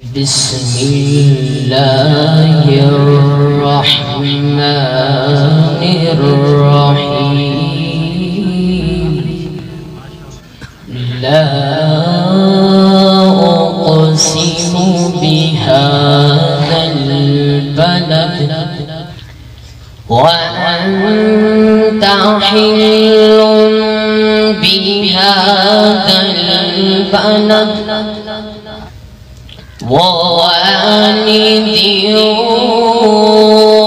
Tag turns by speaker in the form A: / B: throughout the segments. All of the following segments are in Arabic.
A: بسم الله الرحمن الرحيم. لا أقسم بهذا البلد وأنت حل بهذا البلد ووالد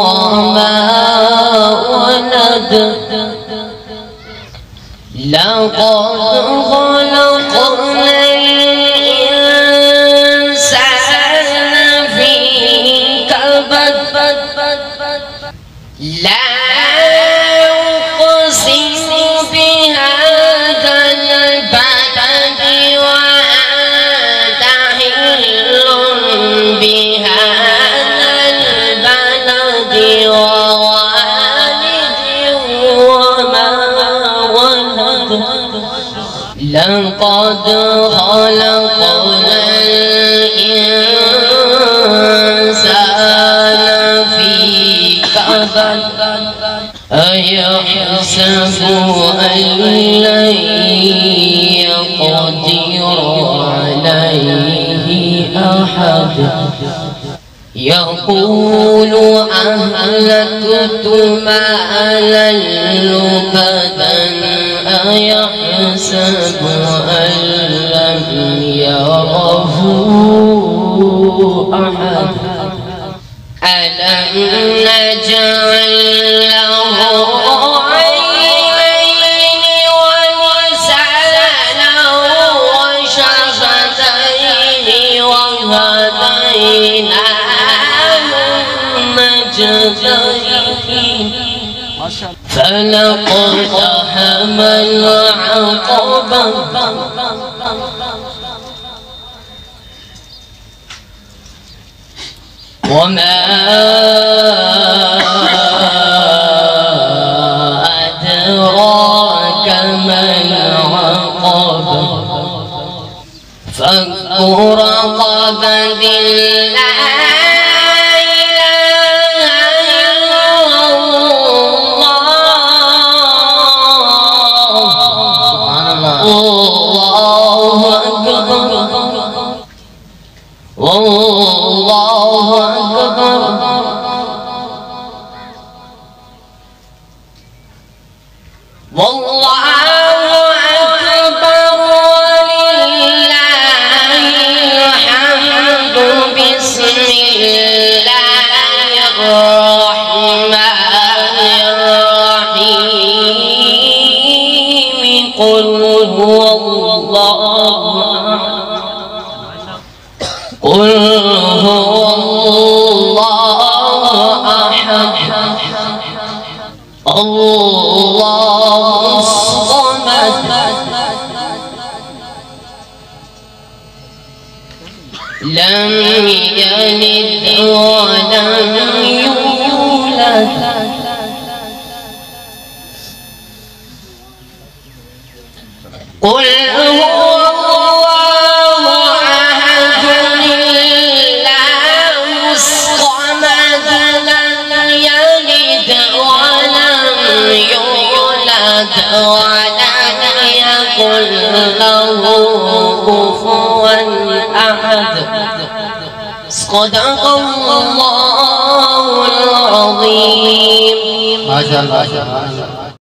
A: وما ولد. لقد خلقنا الإنسان في كبد. لا أقسم بهذا البلد وأنت حل بهذا البلد ووالد وما ولد. لقد خلقنا الإنسان في كبد. أيحسب أن لن يقدر عليه أحد. يقول أهلكت مالا لبدا. أيحسب أن لم يره أحد. ألم نجعل له عينين ولسانا وشفتين وهديناه النجدين. فلقتحم العقبة وما أدراك ما العقبة. فك رقبة. لا والله أكبر. والله أكبر ولله الحمد. بسم الله الرحمن الرحيم. قل هو الله أحد. قل هو الله أحد. الله الصمد. لم يلد ولم يولد. قل هو ولم يكن له كفوا أحد. صدق الله العظيم. ما شاء الله.